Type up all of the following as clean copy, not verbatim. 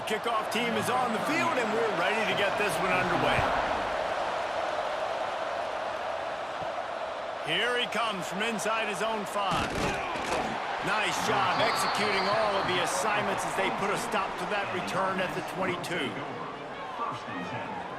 Kickoff team is on the field, and we're ready to get this one underway. Here he comes from inside his own 5. Nice job executing all of the assignments as they put a stop to that return at the 22.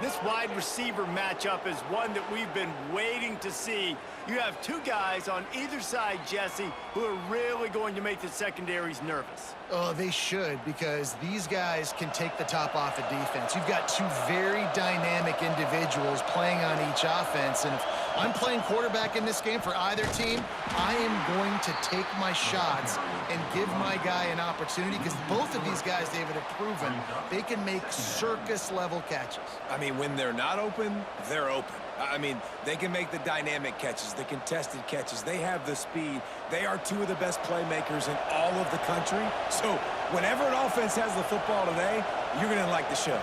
This wide receiver matchup is one that we've been waiting to see. You have two guys on either side, Jesse, who are really going to make the secondaries nervous. Oh, they should, because these guys can take the top off of defense. You've got two very dynamic individuals playing on each offense, and if I'm playing quarterback in this game for either team, I am going to take my shots and give my guy an opportunity, because both of these guys, David, have proven they can make circus-level catches. I mean, when they're not open, they're open. I mean, they can make the dynamic catches, the contested catches. They have the speed. They are two of the best playmakers in all of the country. So whenever an offense has the football today, you're going to like the show.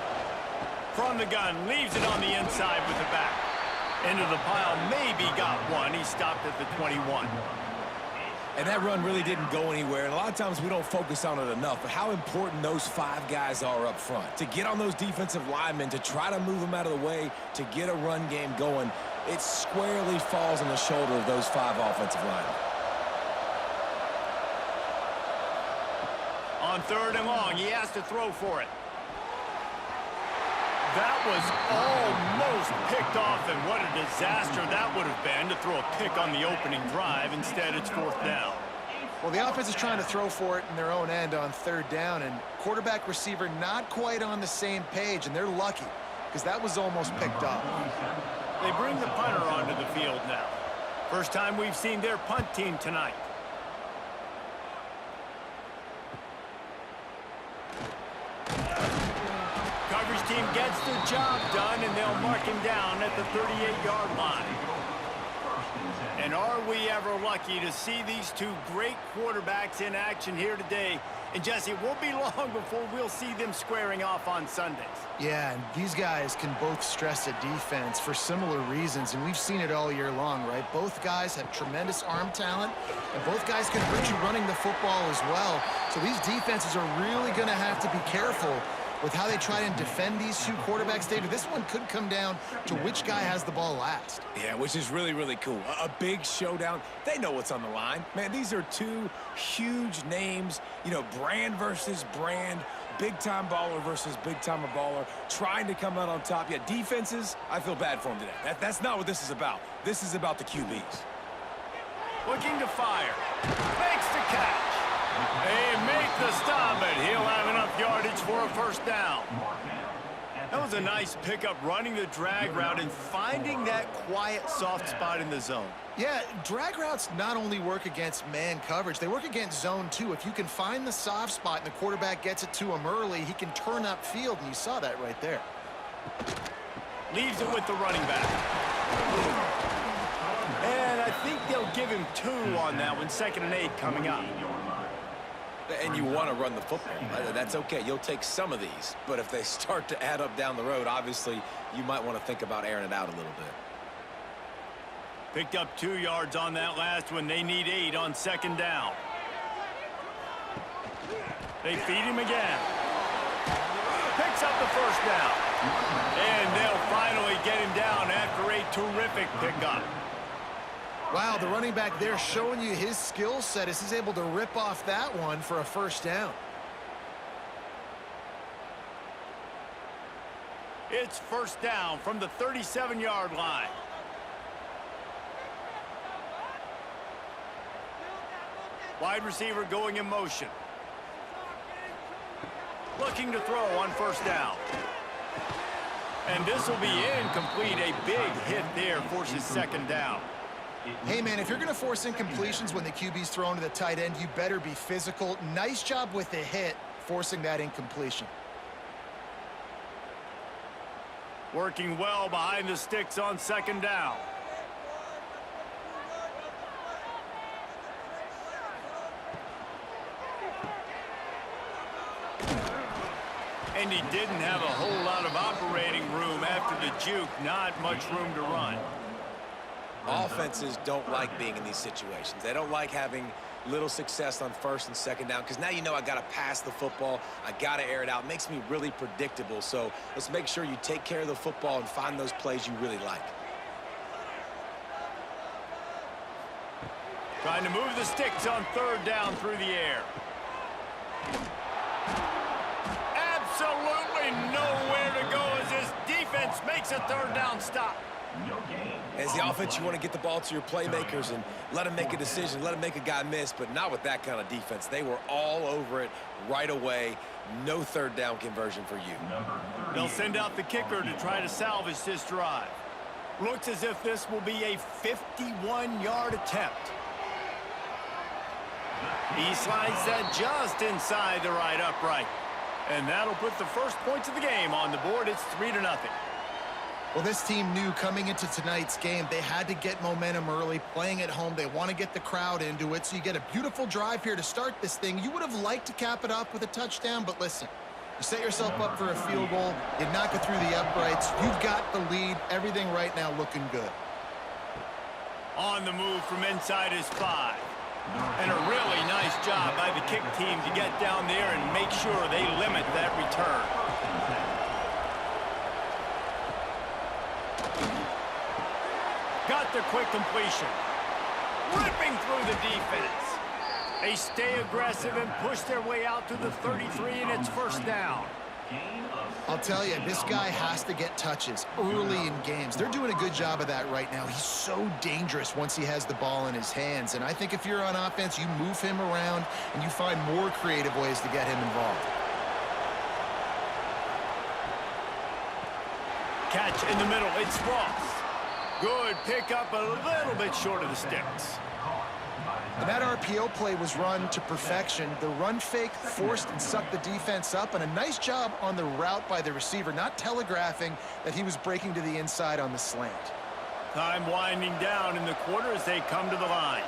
From the gun, leaves it on the inside with the back. Into the pile, maybe got one. He stopped at the 21. And that run really didn't go anywhere, and a lot of times we don't focus on it enough, but how important those 5 guys are up front. To get on those defensive linemen, to try to move them out of the way, to get a run game going, it squarely falls on the shoulder of those 5 offensive linemen. On 3rd and long, he has to throw for it. That was almost picked off, and what a disaster that would have been to throw a pick on the opening drive. Instead, it's 4th down. Well, the offense is trying to throw for it in their own end on 3rd down, and quarterback receiver not quite on the same page, and they're lucky because that was almost picked off. They bring the punter onto the field now. First time we've seen their punt team tonight. Coverage team gets the job done, and they'll mark him down at the 38-yard line. And are we ever lucky to see these two great quarterbacks in action here today? And Jesse, it won't be long before we'll see them squaring off on Sundays. Yeah, and these guys can both stress a defense for similar reasons, and we've seen it all year long, right? Both guys have tremendous arm talent, and both guys can hurt you running the football as well. So these defenses are really going to have to be careful with how they try and defend these two quarterbacks, David. This one could come down to which guy has the ball last. Yeah, which is really, really cool. A big showdown. They know what's on the line. Man, these are two huge names, you know, brand versus brand, big-time baller versus big-time baller, trying to come out on top. Yeah, defenses, I feel bad for them today. That's not what this is about. This is about the QBs. Looking to fire. Makes the catch. They make the stop, but he'll have enough yardage for a 1st down. That was a nice pickup, running the drag route and finding that quiet, soft spot in the zone. Yeah, drag routes not only work against man coverage, they work against zone too. If you can find the soft spot and the quarterback gets it to him early, he can turn upfield, and you saw that right there. Leaves it with the running back. And I think they'll give him 2 on that one, 2nd and 8 coming up. And you want to run the football. That's okay. You'll take some of these. But if they start to add up down the road, obviously, you might want to think about airing it out a little bit. Picked up 2 yards on that last one. They need 8 on 2nd down. They feed him again. Picks up the 1st down. And they'll finally get him down after a terrific pickup. Wow, the running back there showing you his skill set as he's able to rip off that one for a 1st down. It's 1st down from the 37-yard line. Wide receiver going in motion. Looking to throw on 1st down. And this will be incomplete. A big hit there forces 2nd down. Hey, man, if you're going to force incompletions when the QB's thrown to the tight end, you better be physical. Nice job with the hit, forcing that incompletion. Working well behind the sticks on 2nd down. And he didn't have a whole lot of operating room after the juke. Not much room to run. Offenses don't like being in these situations. They don't like having little success on first and second down because now you know I got to pass the football. I got to air it out. It makes me really predictable. So let's make sure you take care of the football and find those plays you really like. Trying to move the sticks on third down through the air. Absolutely nowhere to go as this defense makes a third down stop. As the offense, you want to get the ball to your playmakers and let them make a decision, let them make a guy miss, but not with that kind of defense. They were all over it right away. No third down conversion for you. They'll send out the kicker to try to salvage this drive. Looks as if this will be a 51-yard attempt. He slides that just inside the right upright. And that'll put the first points of the game on the board. It's 3-0. Well, this team knew coming into tonight's game they had to get momentum early, playing at home. They want to get the crowd into it, so you get a beautiful drive here to start this thing. You would have liked to cap it off with a touchdown, but listen, you set yourself up for a field goal, you knock it through the uprights, you've got the lead, everything right now looking good. On the move from inside his 5. And a really nice job by the kick team to get down there and make sure they limit that return. Got the quick completion. Ripping through the defense. They stay aggressive and push their way out to the 33, and it's first down. I'll tell you, this guy has to get touches early in games. They're doing a good job of that right now. He's so dangerous once he has the ball in his hands. And I think if you're on offense, you move him around and you find more creative ways to get him involved. Catch in the middle. It's Ross. Good pickup, a little bit short of the sticks. And that RPO play was run to perfection. The run fake forced and sucked the defense up, and a nice job on the route by the receiver, not telegraphing that he was breaking to the inside on the slant. Time winding down in the quarter as they come to the line.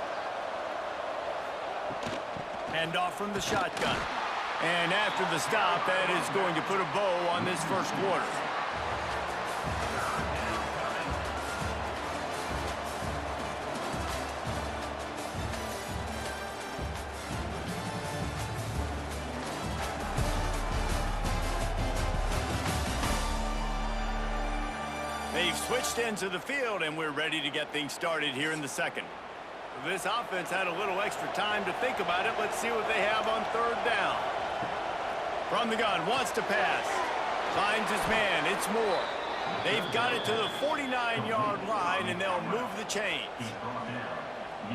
Hand off from the shotgun. And after the stop, that is going to put a bow on this first quarter. They've switched into the field, and we're ready to get things started here in the second. This offense had a little extra time to think about it. Let's see what they have on third down. From the gun, wants to pass. Finds his man. It's Moore. They've got it to the 49-yard line, and they'll move the chains.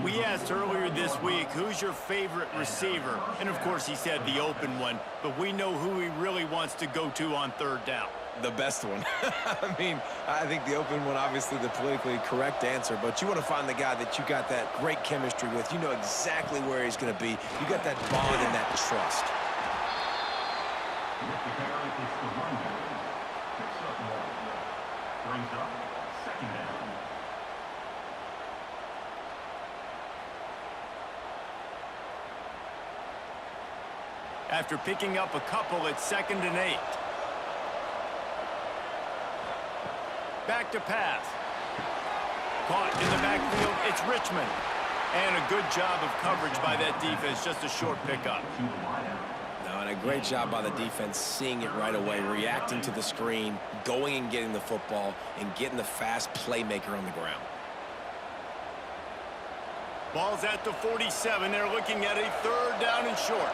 We asked earlier this week, who's your favorite receiver? And, of course, he said the open one, but we know who he really wants to go to on third down. The best one. I mean, I think the open one, obviously the politically correct answer, but you want to find the guy that you got that great chemistry with. You know exactly where he's going to be. You got that bond and that trust. After picking up a couple, it's 2nd and 8. Back to pass. Caught in the backfield, it's Richmond. And a good job of coverage by that defense, just a short pickup. No, and a great job by the defense seeing it right away, reacting to the screen, going and getting the football, and getting the fast playmaker on the ground. Ball's at the 47. They're looking at a third down and short.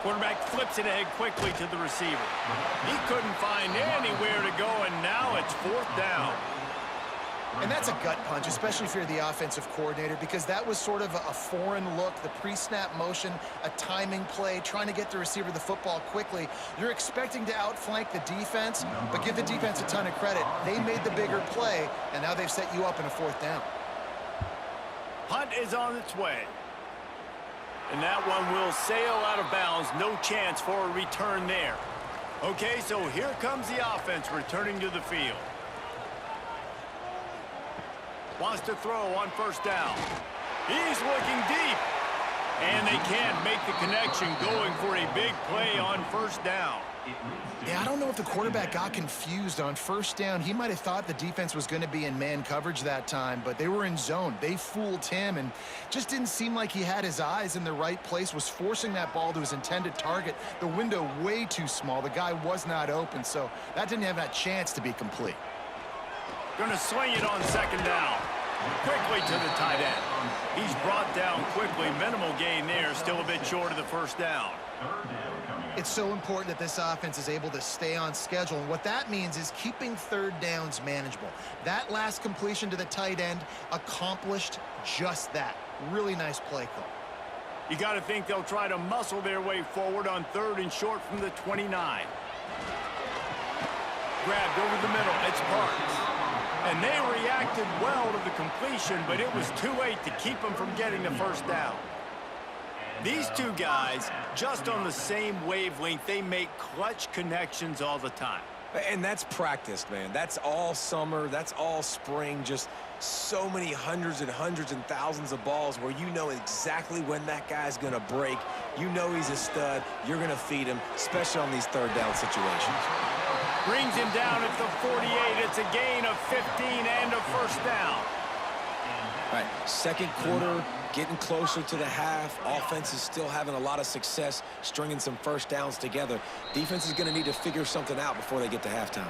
Quarterback flips it ahead quickly to the receiver. He couldn't find anywhere to go, and now it's 4th down. And that's a gut punch, especially if you're the offensive coordinator, because that was sort of a foreign look, the pre-snap motion, a timing play, trying to get the receiver the football quickly. You're expecting to outflank the defense, but give the defense a ton of credit. They made the bigger play, and now they've set you up in a 4th down. Punt is on its way. And that one will sail out of bounds. No chance for a return there. Okay, so here comes the offense returning to the field. Wants to throw on first down. He's looking deep. And they can't make the connection, going for a big play on first down. Yeah, I don't know if the quarterback got confused on first down. He might have thought the defense was going to be in man coverage that time, but they were in zone. They fooled him and just didn't seem like he had his eyes in the right place, was forcing that ball to his intended target. The window way too small. The guy was not open, so that didn't have that chance to be complete. Going to swing it on second down. Quickly to the tight end. He's brought down quickly. Minimal gain there. Still a bit short of the first down. It's so important that this offense is able to stay on schedule, and what that means is keeping third downs manageable. That last completion to the tight end accomplished just that. Really nice play call. You got to think they'll try to muscle their way forward on third and short from the 29. Grabbed over the middle. It's Parks. And they reacted well to the completion, but it was too late to keep them from getting the first down. These two guys, just on the same wavelength, they make clutch connections all the time. And that's practice, man. That's all summer. That's all spring. Just so many hundreds and thousands of balls where you know exactly when that guy's going to break. You know he's a stud. You're going to feed him, especially on these third down situations. Brings him down at the 48. It's a gain of 15 and a first down. All right, second quarter, getting closer to the half. Offense is still having a lot of success stringing some first downs together. Defense is going to need to figure something out before they get to halftime.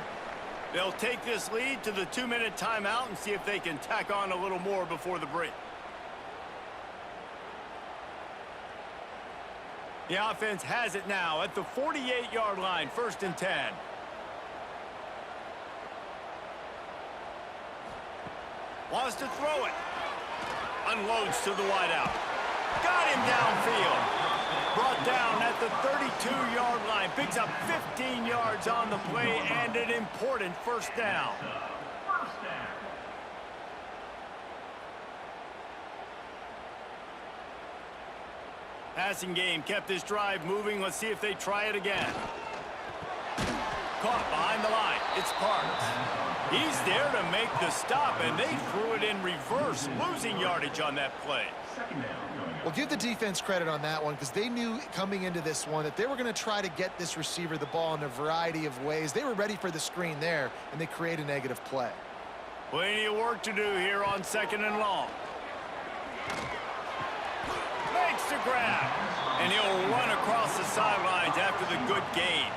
They'll take this lead to the 2-minute timeout and see if they can tack on a little more before the break. The offense has it now at the 48-yard line, 1st and 10. Wants to throw it. Unloads to the wideout. Got him downfield. Brought down at the 32-yard line. Picks up 15 yards on the play and an important first down. Passing game kept this drive moving. Let's see if they try it again. Caught behind the line. It's Parks. He's there to make the stop, and they threw it in reverse, losing yardage on that play. Well, give the defense credit on that one because they knew coming into this one that they were going to try to get this receiver the ball in a variety of ways. They were ready for the screen there, and they create a negative play. Plenty of work to do here on 2nd and long. Makes the grab, and he'll run across the sidelines after the good gain.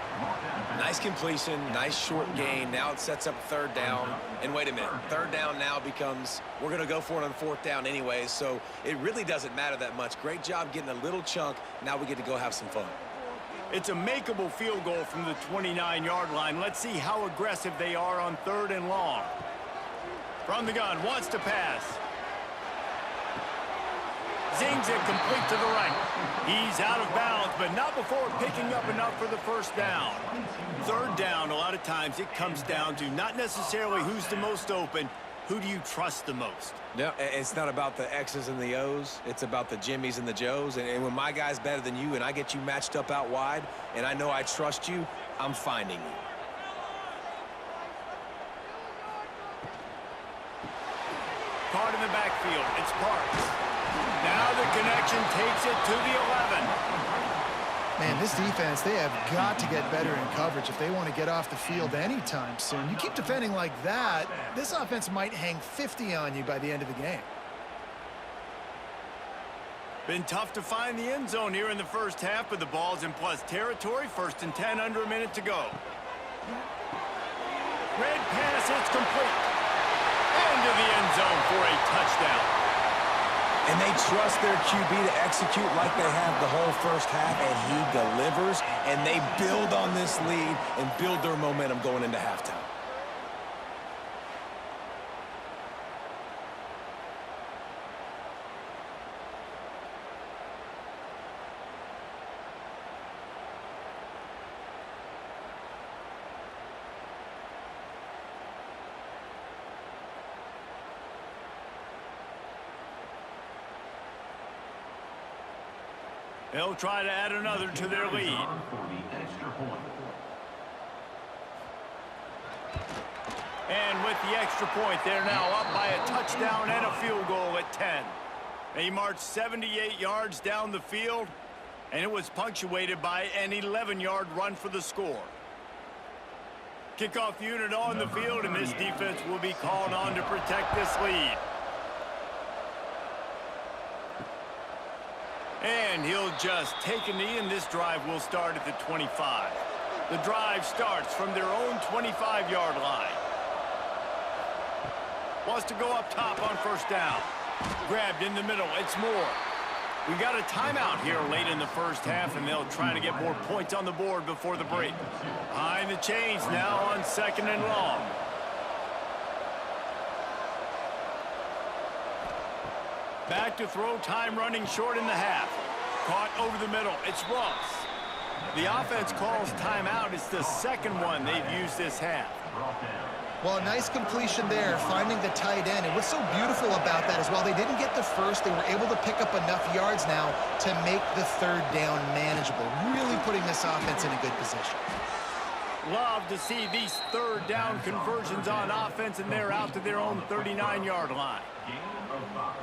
Nice completion, nice short gain. Now it sets up 3rd down. And wait a minute, 3rd down now becomes, we're going to go for it on 4th down anyway, so it really doesn't matter that much. Great job getting a little chunk. Now we get to go have some fun. It's a makeable field goal from the 29-yard line. Let's see how aggressive they are on 3rd and long. From the gun, wants to pass. Zings it complete to the right. He's out of bounds, but not before picking up enough for the first down. 3rd down, a lot of times it comes down to not necessarily who's the most open, who do you trust the most? No, it's not about the X's and the O's. It's about the Jimmys and the Joes. And when my guy's better than you and I get you matched up out wide and I know I trust you, I'm finding you. Caught in the backfield. It's Parks. Now the connection takes it to the 11. Man, this defense, they have got to get better in coverage if they want to get off the field anytime soon. You keep defending like that, this offense might hang 50 on you by the end of the game. Been tough to find the end zone here in the first half, but the ball's in plus territory. 1st and 10, under a minute to go. Red pass, it's complete. Into the end zone for a touchdown. And they trust their QB to execute like they have the whole first half, and he delivers, and they build on this lead and build their momentum going into halftime. They'll try to add another to their lead. And with the extra point, they're now up by a touchdown and a field goal at 10. He marched 78 yards down the field, and it was punctuated by an 11-yard run for the score. Kickoff unit on the field, and this defense will be called on to protect this lead. And he'll just take a knee, and this drive will start at the 25. The drive starts from their own 25-yard line. Wants to go up top on first down. Grabbed in the middle. It's Moore. We got a timeout here late in the first half, and they'll try to get more points on the board before the break. Behind the chains now on 2nd and long. Back to throw, time running short in the half. Caught over the middle. It's Ross. The offense calls timeout. It's the second one they've used this half. Well, a nice completion there, finding the tight end. And what's so beautiful about that is while they didn't get the first, they were able to pick up enough yards now to make the third down manageable, really putting this offense in a good position. Love to see these third down conversions on offense, and they're out to their own 39-yard line.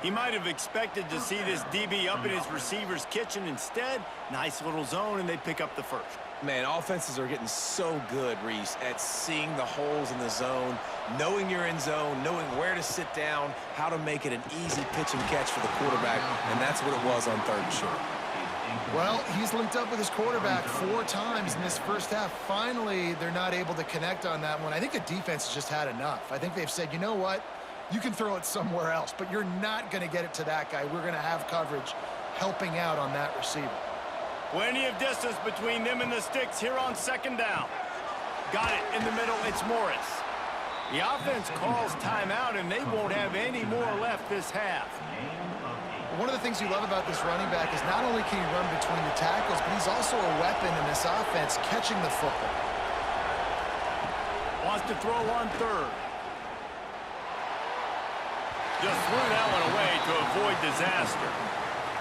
He might have expected to see this DB up in his receiver's kitchen. Instead, nice little zone, and they pick up the first. Man, offenses are getting so good, Reese, at seeing the holes in the zone, knowing you're in zone, knowing where to sit down, how to make it an easy pitch and catch for the quarterback, and that's what it was on 3rd and short. Well, he's linked up with his quarterback 4 times in this first half. Finally, they're not able to connect on that one. I think the defense has just had enough. I think they've said, you know what? You can throw it somewhere else, but you're not going to get it to that guy. We're going to have coverage helping out on that receiver. Plenty of distance between them and the sticks here on 2nd down. Got it in the middle. It's Morris. The offense calls timeout, and they won't have any more left this half. One of the things you love about this running back is not only can he run between the tackles, but he's also a weapon in this offense catching the football. Wants to throw on 3rd. Just threw that one away to avoid disaster.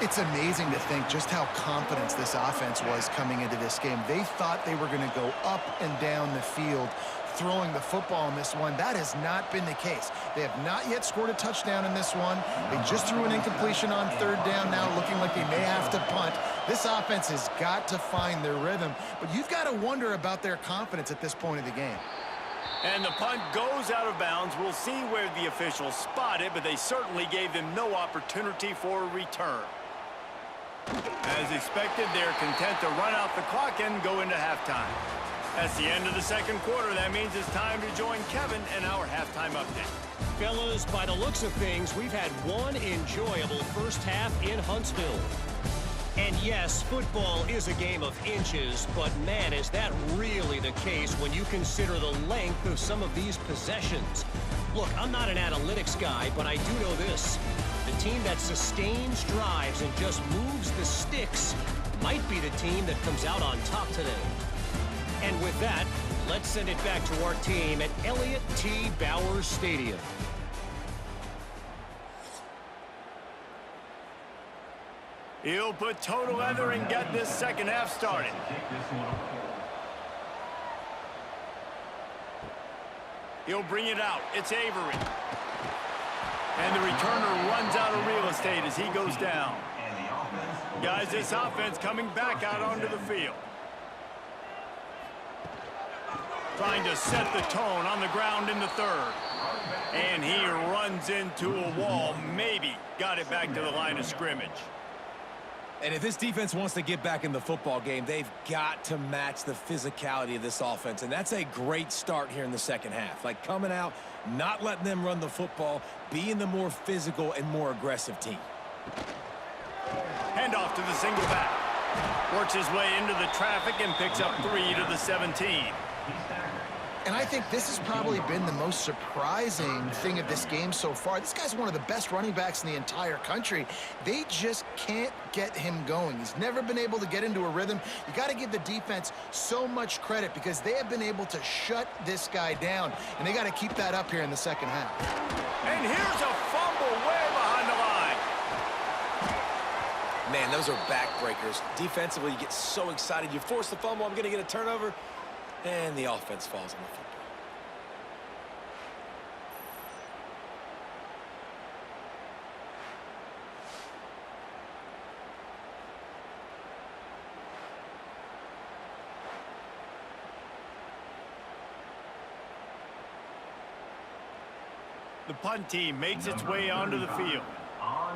It's amazing to think just how confident this offense was coming into this game. They thought they were going to go up and down the field throwing the football in this one. That has not been the case. They have not yet scored a touchdown in this one. They just threw an incompletion on 3rd down now, looking like they may have to punt. This offense has got to find their rhythm, but you've got to wonder about their confidence at this point of the game. And the punt goes out of bounds. We'll see where the officials spot it, but they certainly gave them no opportunity for a return. As expected, they're content to run out the clock and go into halftime. That's the end of the 2nd quarter. That means it's time to join Kevin in our halftime update. Fellas, by the looks of things, we've had one enjoyable first half in Huntsville. And yes, football is a game of inches, but man, is that really the case when you consider the length of some of these possessions. Look, I'm not an analytics guy, but I do know this. The team that sustains drives and just moves the sticks might be the team that comes out on top today. And with that, let's send it back to our team at Elliott T. Bowers Stadium. He'll put toe to leather and get this second half started. He'll bring it out. It's Avery. And the returner runs out of real estate as he goes down. Guys, this offense coming back out onto the field. Trying to set the tone on the ground in the 3rd. And he runs into a wall. Maybe got it back to the line of scrimmage. And if this defense wants to get back in the football game, they've got to match the physicality of this offense. And that's a great start here in the second half. Like coming out, not letting them run the football, being the more physical and more aggressive team. Handoff to the single back. Works his way into the traffic and picks up 3 to the 17. And I think this has probably been the most surprising thing of this game so far. This guy's one of the best running backs in the entire country. They just can't get him going. He's never been able to get into a rhythm. You got to give the defense so much credit because they have been able to shut this guy down. And they got to keep that up here in the second half. And here's a fumble way behind the line. Man, those are backbreakers. Defensively, you get so excited. You force the fumble, I'm going to get a turnover. And the offense falls on the football. The punt team makes its way onto the field.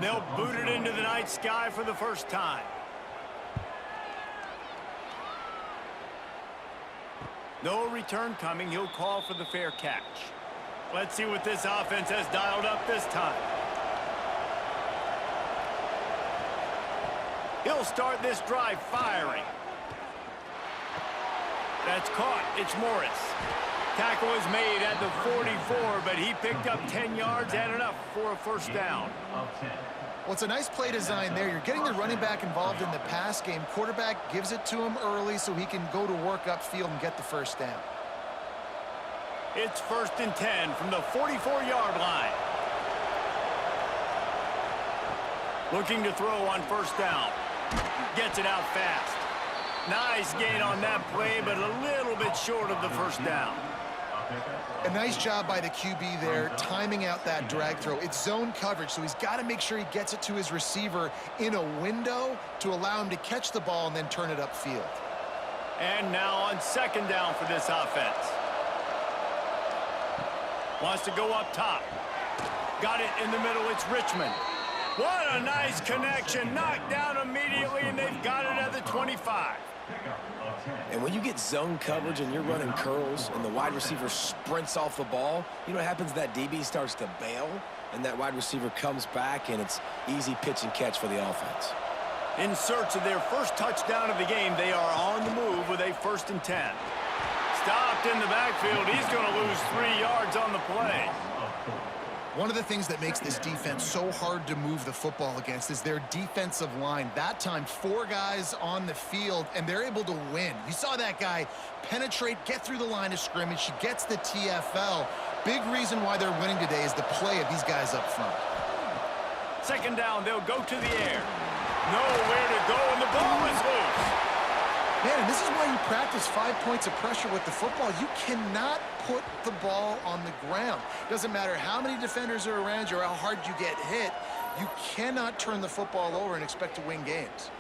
They'll boot it into the night sky for the first time. No return coming. He'll call for the fair catch. Let's see what this offense has dialed up this time. He'll start this drive firing. That's caught. It's Morris. Tackle is made at the 44, but he picked up 10 yards and enough for a first down. Well, it's a nice play design there. You're getting the running back involved in the pass game. Quarterback gives it to him early so he can go to work upfield and get the first down. It's 1st and 10 from the 44-yard line. Looking to throw on first down. Gets it out fast. Nice gain on that play, but a little bit short of the first down. A nice job by the QB there, timing out that drag throw. It's zone coverage, so he's got to make sure he gets it to his receiver in a window to allow him to catch the ball and then turn it upfield. And now on second down for this offense. Wants to go up top. Got it in the middle. It's Richmond. What a nice connection. Knocked down immediately, and they've got it at the 25. And when you get zone coverage and you're running curls and the wide receiver sprints off the ball, you know what happens? That DB starts to bail, and that wide receiver comes back, and it's easy pitch and catch for the offense. In search of their first touchdown of the game, they are on the move with a 1st and 10. Stopped in the backfield. He's going to lose 3 yards on the play. One of the things that makes this defense so hard to move the football against is their defensive line. That time, 4 guys on the field, and they're able to win. You saw that guy penetrate, get through the line of scrimmage. He gets the TFL. Big reason why they're winning today is the play of these guys up front. Second down, they'll go to the air. Nowhere to go, and the ball is loose. Man, and this is why you practice 5 points of pressure with the football. You cannot put the ball on the ground. Doesn't matter how many defenders are around you or how hard you get hit. You cannot turn the football over and expect to win games.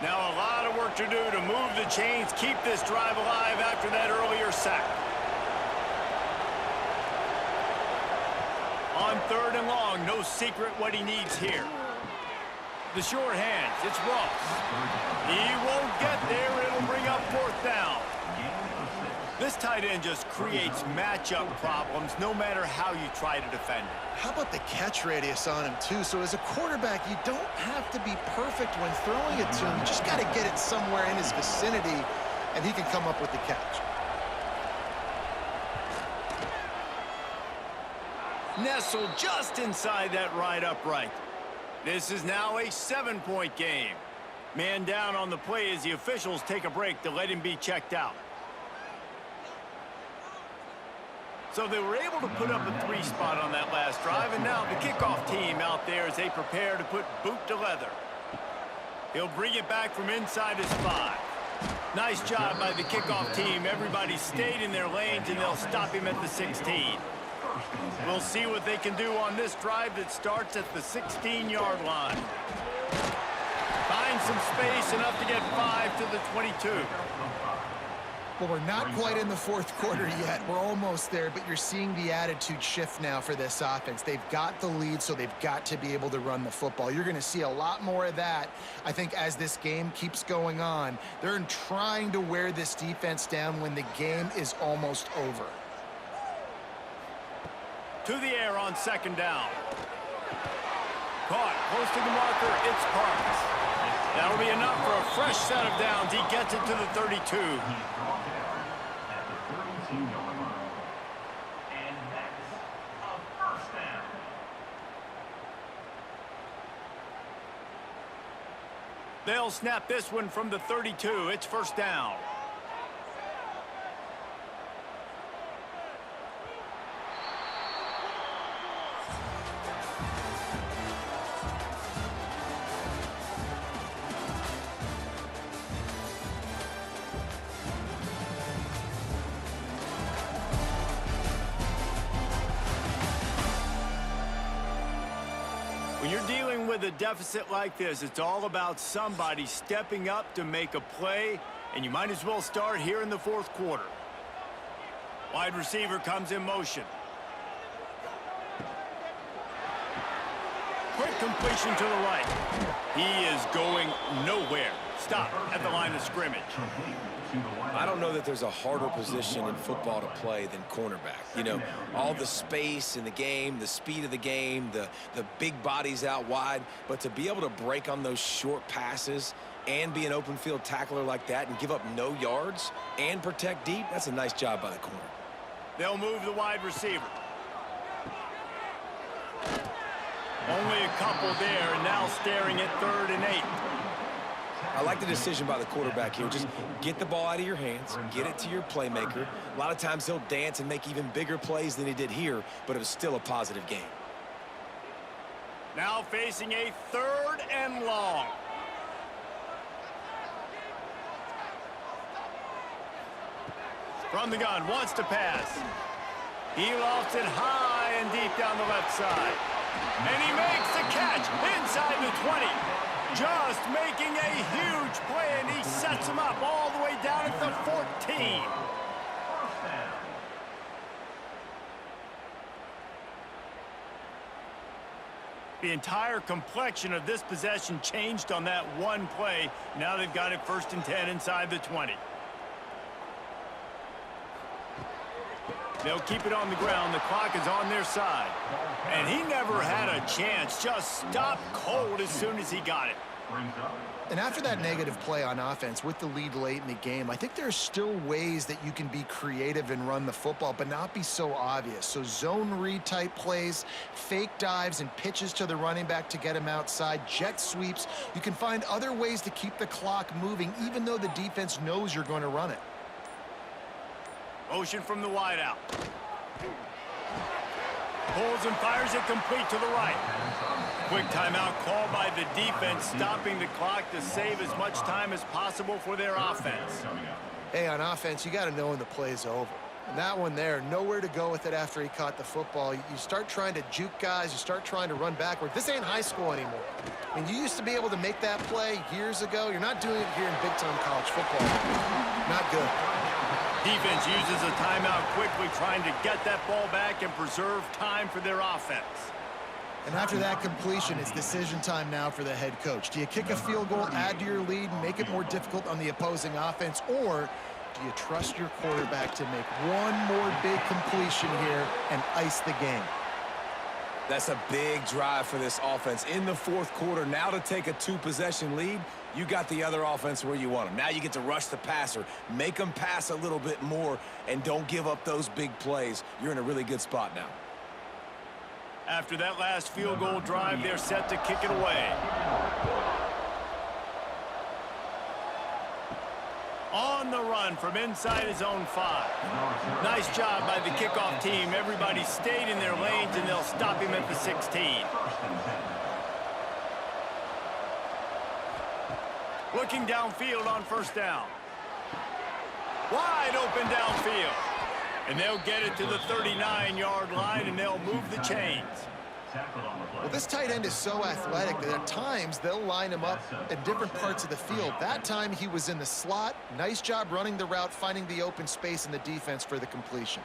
Now a lot of work to do to move the chains, keep this drive alive after that earlier sack. On 3rd and long, no secret what he needs here. The short hands, it's Ross. He won't get there, it'll bring up 4th down. This tight end just creates matchup problems no matter how you try to defend it. How about the catch radius on him, too? So as a quarterback, you don't have to be perfect when throwing it to him. You just got to get it somewhere in his vicinity, and he can come up with the catch. Nestled just inside that right upright. This is now a 7-point game. Man down on the play as the officials take a break to let him be checked out. So they were able to put up a 3 spot on that last drive, and now the kickoff team out there as they prepare to put boot to leather. He'll bring it back from inside his 5. Nice job by the kickoff team. Everybody stayed in their lanes, and they'll stop him at the 16. We'll see what they can do on this drive that starts at the 16-yard line. Find some space, enough to get 5 to the 22. Well, we're not quite in the 4th quarter yet. We're almost there, but you're seeing the attitude shift now for this offense. They've got the lead, so they've got to be able to run the football. You're going to see a lot more of that, I think, as this game keeps going on. They're trying to wear this defense down when the game is almost over. To the air on 2nd down. Caught, close to the marker, it's Parks. That'll be enough for a fresh set of downs. He gets it to the 32. They'll snap this one from the 32. It's 1st down. When you're dealing with a deficit like this, it's all about somebody stepping up to make a play, and you might as well start here in the fourth quarter. Wide receiver comes in motion. Quick completion to the right. He is going nowhere. Stop at the line of scrimmage. I don't know that there's a harder position in football to play than cornerback. You know, all the space in the game, the speed of the game, the big bodies out wide. But to be able to break on those short passes and be an open field tackler like that and give up no yards and protect deep, that's a nice job by the corner. They'll move the wide receiver. Only a couple there, and now staring at 3rd and 8. I like the decision by the quarterback here. Just get the ball out of your hands, get it to your playmaker. A lot of times he'll dance and make even bigger plays than he did here, but it was still a positive game. Now facing a 3rd and long. From the gun, wants to pass. He lofts it high and deep down the left side. And he makes the catch inside the 20. Just making a huge play, and he sets him up all the way down at the 14. The entire complexion of this possession changed on that one play. Now they've got it 1st and 10 inside the 20. They'll keep it on the ground. The clock is on their side. And he never had a chance. Just stopped cold as soon as he got it. And after that negative play on offense with the lead late in the game, I think there's still ways that you can be creative and run the football, but not be so obvious. So zone read type plays, fake dives and pitches to the running back to get him outside, jet sweeps. You can find other ways to keep the clock moving, even though the defense knows you're going to run it. Motion from the wideout. Pulls and fires it complete to the right. Quick timeout called by the defense, stopping the clock to save as much time as possible for their offense. Hey, on offense, you got to know when the play's over. And that one there, nowhere to go with it after he caught the football. You start trying to juke guys. You start trying to run backward. This ain't high school anymore. I mean, you used to be able to make that play years ago. You're not doing it here in big-time college football. Not good. Defense uses a timeout quickly, trying to get that ball back and preserve time for their offense. And after that completion, it's decision time now for the head coach. Do you kick a field goal, add to your lead, and make it more difficult on the opposing offense, or do you trust your quarterback to make one more big completion here and ice the game? That's a big drive for this offense in the fourth quarter. Now to take a 2-possession lead, you got the other offense where you want them. Now you get to rush the passer, make them pass a little bit more, and don't give up those big plays. You're in a really good spot now. After that last field goal drive, they're set to kick it away. On the run from inside his own 5. Nice job by the kickoff team. Everybody stayed in their lanes, and they'll stop him at the 16. Looking downfield on 1st down. Wide open downfield. And they'll get it to the 39-yard line, and they'll move the chains. Well, this tight end is so athletic that at times they'll line him up in different parts of the field. That time he was in the slot. Nice job running the route, finding the open space in the defense for the completion.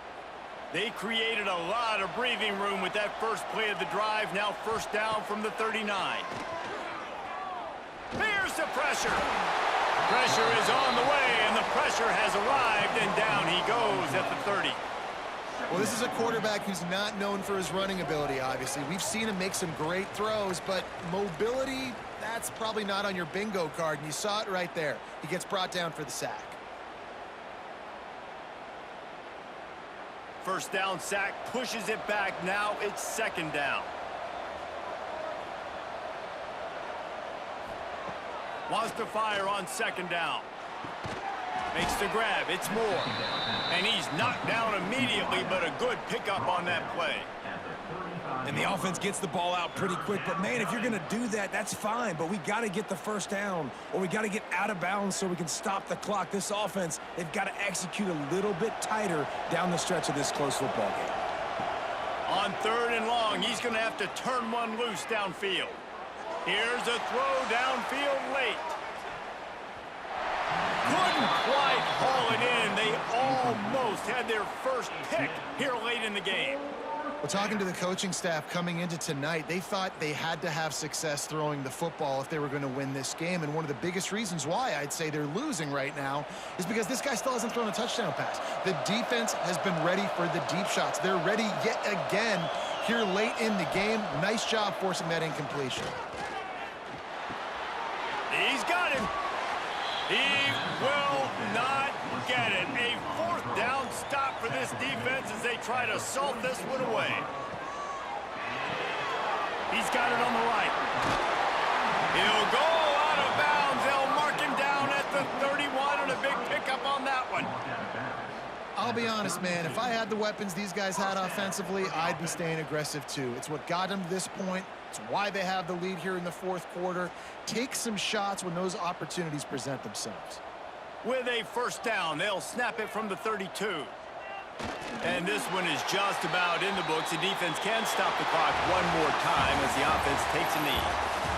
They created a lot of breathing room with that first play of the drive. Now 1st down from the 39. Here's the pressure. Pressure is on the way, and the pressure has arrived, and down he goes at the 30. Well, this is a quarterback who's not known for his running ability, obviously. We've seen him make some great throws, but mobility, that's probably not on your bingo card, and you saw it right there. He gets brought down for the sack. 1st down sack, pushes it back. Now it's 2nd down. Wants to fire on 2nd down. Makes the grab. It's Moore. And he's knocked down immediately, but a good pickup on that play. And the offense gets the ball out pretty quick. But, man, if you're going to do that, that's fine. But we got to get the 1st down, or we got to get out of bounds so we can stop the clock. This offense, they've got to execute a little bit tighter down the stretch of this close football game. On 3rd and long, he's going to have to turn one loose downfield. Here's a throw downfield late. Couldn't quite haul it in. They almost had their first pick here late in the game. Well, talking to the coaching staff coming into tonight, they thought they had to have success throwing the football if they were going to win this game. And one of the biggest reasons why I'd say they're losing right now is because this guy still hasn't thrown a touchdown pass. The defense has been ready for the deep shots. They're ready yet again here late in the game. Nice job forcing that incompletion. He's got him. He will not get it. A 4th down stop for this defense as they try to salt this one away. He's got it on the right. He'll go out of bounds. They'll mark him down at the 31 and a big pickup on that one. I'll be honest, man, if I had the weapons these guys had offensively, I'd be staying aggressive too. It's what got them to this point. It's why they have the lead here in the 4th quarter. Take some shots when those opportunities present themselves. With a 1st down, they'll snap it from the 32. And this one is just about in the books. The defense can stop the clock one more time as the offense takes a knee.